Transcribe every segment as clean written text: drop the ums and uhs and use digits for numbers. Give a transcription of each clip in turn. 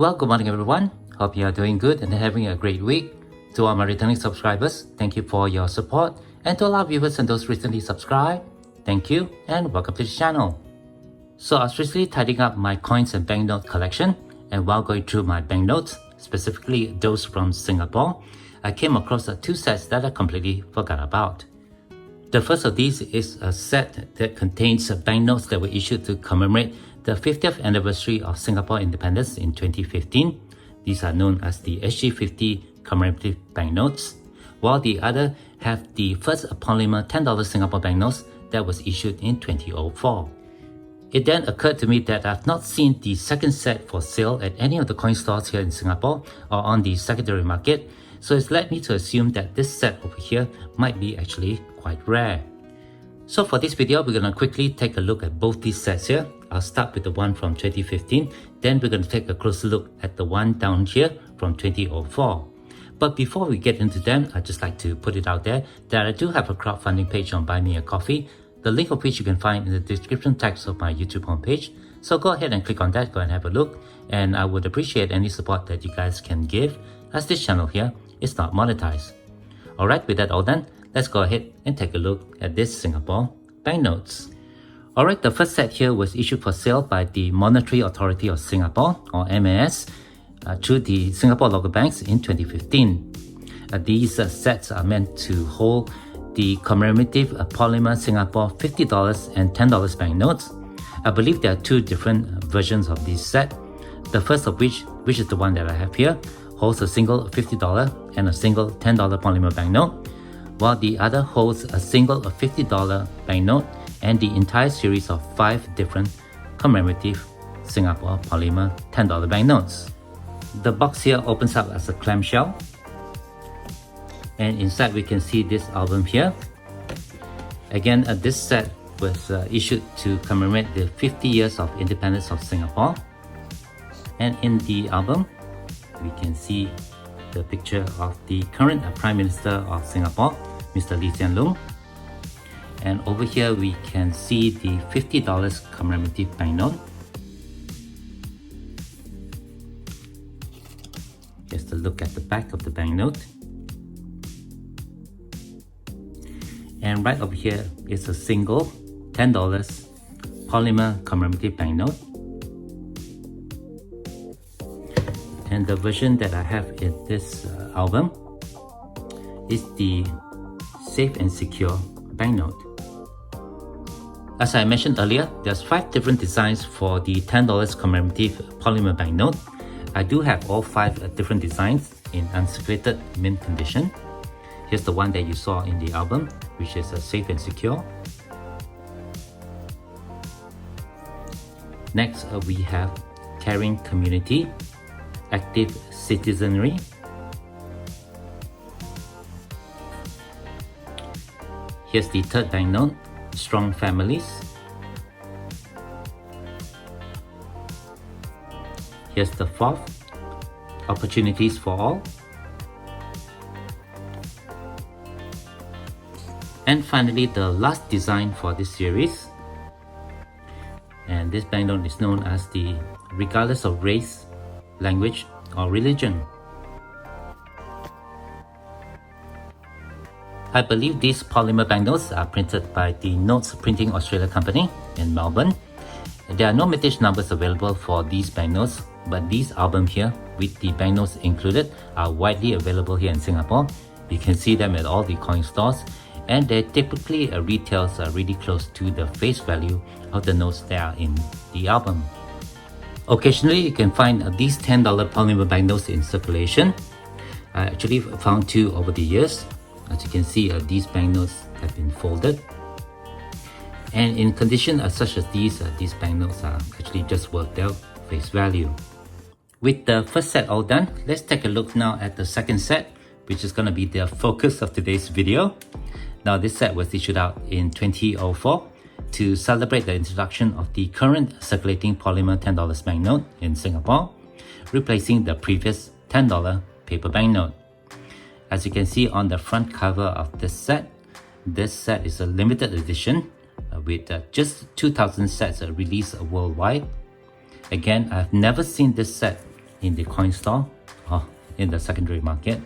Well, good morning everyone. Hope you are doing good and having a great week. To all my returning subscribers, thank you for your support. And to all our viewers and those recently subscribed, thank you and welcome to the channel. So I was recently tidying up my coins and banknote collection, and while going through my banknotes, specifically those from Singapore, I came across two sets that I completely forgot about. The first of these is a set that contains banknotes that were issued to commemorate the 50th anniversary of Singapore independence in 2015. These are known as the SG50 commemorative banknotes, while the other have the first polymer $10 Singapore banknotes that was issued in 2004. It then occurred to me that I've not seen the second set for sale at any of the coin stores here in Singapore or on the secondary market, so it's led me to assume that this set over here might be actually quite rare. So for this video, we're going to quickly take a look at both these sets here. I'll start with the one from 2015, then we're going to take a closer look at the one down here from 2004. But before we get into them, I'd just like to put it out there that I do have a crowdfunding page on Buy Me a Coffee, the link of which you can find in the description text of my YouTube homepage. So go ahead and click on that, go and have a look, and I would appreciate any support that you guys can give, as this channel here is not monetized. Alright, with that all done, let's go ahead and take a look at this Singapore banknotes. Alright, the first set here was issued for sale by the Monetary Authority of Singapore, or MAS, through the Singapore local banks in 2015. These sets are meant to hold the commemorative Polymer Singapore $50 and $10 banknotes. I believe there are two different versions of this set. The first of which is the one that I have here, holds a single $50 and a single $10 polymer banknote, while the other holds a single $50 banknote and the entire series of 5 different commemorative Singapore polymer $10 banknotes. The box here opens up as a clamshell, and inside we can see this album here. Again, this set was issued to commemorate the 50 years of independence of Singapore, and in the album we can see the picture of the current Prime Minister of Singapore, Mr. Hsien. And over here we can see the $50 commemorative banknote. Just a look at the back of the banknote. And right over here is a single $10 polymer commemorative banknote. And the version that I have in this album is the Safe and Secure banknote. As I mentioned earlier, there's 5 different designs for the $10 commemorative polymer banknote. I do have all 5 different designs in uncirculated mint condition. Here's the one that you saw in the album, which is Safe and Secure. Next, we have Caring Community, Active Citizenry. Here's the third banknote, Strong Families. Here's the fourth, Opportunities for All. And finally, the last design for this series. And this banknote is known as the Regardless of Race, Language or Religion. I believe these polymer banknotes are printed by the Notes Printing Australia Company in Melbourne. There are no vintage numbers available for these banknotes, but these albums here with the banknotes included are widely available here in Singapore. You can see them at all the coin stores, and they typically retails really close to the face value of the notes that are in the album. Occasionally, you can find these $10 polymer banknotes in circulation. I actually found 2 over the years. As you can see, these banknotes have been folded. And in condition such as these banknotes are actually just worth their face value. With the first set all done, let's take a look now at the second set, which is going to be the focus of today's video. Now, this set was issued out in 2004 to celebrate the introduction of the current circulating polymer $10 banknote in Singapore, replacing the previous $10 paper banknote. As you can see on the front cover of this set is a limited edition with just 2,000 sets released worldwide. Again, I've never seen this set in the coin store or in the secondary market.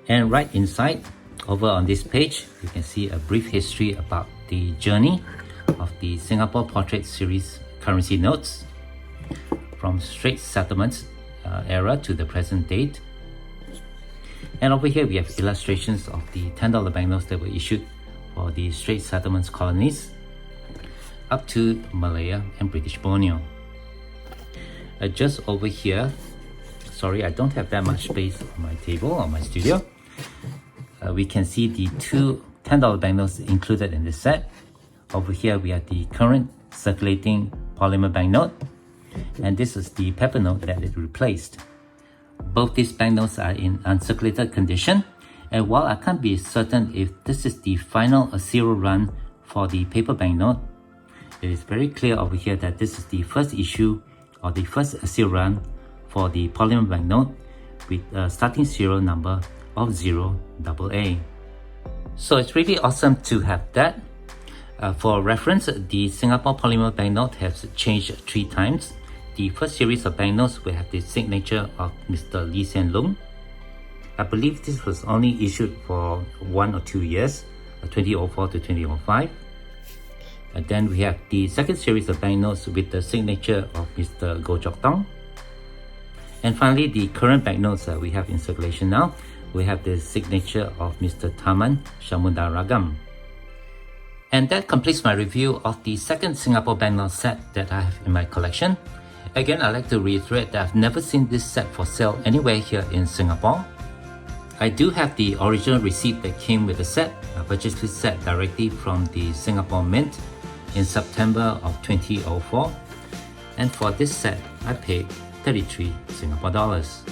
And right inside, over on this page, you can see a brief history about the journey of the Singapore Portrait Series currency notes from straight settlements era to the present date. And over here we have illustrations of the $10 banknotes that were issued for the straight settlements colonies up to Malaya and British Borneo. Just over here, sorry, I don't have that much space on my table or my studio. We can see the two $10 banknotes included in this set. Over here we have the current circulating polymer banknote, and this is the paper note that it replaced. Both these banknotes are in uncirculated condition, and while I can't be certain if this is the final serial run for the paper banknote, it is very clear over here that this is the first issue or the first serial run for the polymer banknote with a starting serial number of 0AA. So it's really awesome to have that. For reference, the Singapore polymer banknote has changed 3 times. The first series of banknotes will have the signature of Mr. Loong. I believe this was only issued for 1 or 2 years, 2004 to 2005. And then we have the second series of banknotes with the signature of Mr. Goh Chok Tong. And finally, the current banknotes we have in circulation now, we have the signature of Mr. Taman Shamundaragam. And that completes my review of the second Singapore banknote set that I have in my collection. Again, I'd like to reiterate that I've never seen this set for sale anywhere here in Singapore. I do have the original receipt that came with the set. I purchased this set directly from the Singapore Mint in September of 2004. And for this set, I paid 33 Singapore dollars.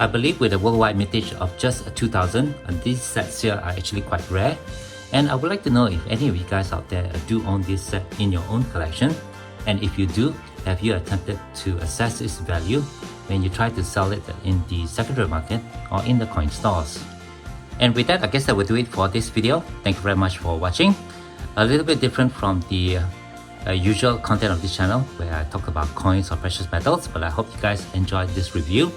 I believe with a worldwide mintage of just 2,000, these sets here are actually quite rare. And I would like to know if any of you guys out there do own this set in your own collection. And if you do, have you attempted to assess its value when you try to sell it in the secondary market or in the coin stores? And with that, I guess that will do it for this video. Thank you very much for watching. A little bit different from the usual content of this channel where I talk about coins or precious metals, but I hope you guys enjoyed this review.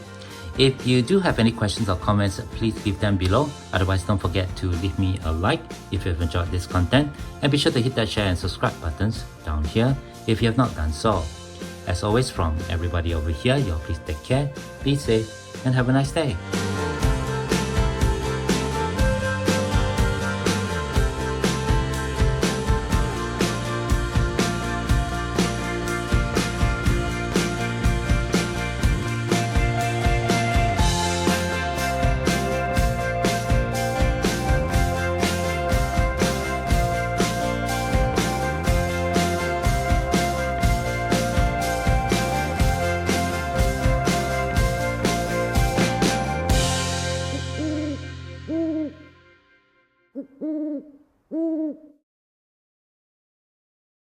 If you do have any questions or comments, please leave them below. Otherwise, don't forget to leave me a like if you've enjoyed this content, and be sure to hit that share and subscribe buttons down here if you have not done so. As always, from everybody over here, y'all please take care, be safe, and have a nice day.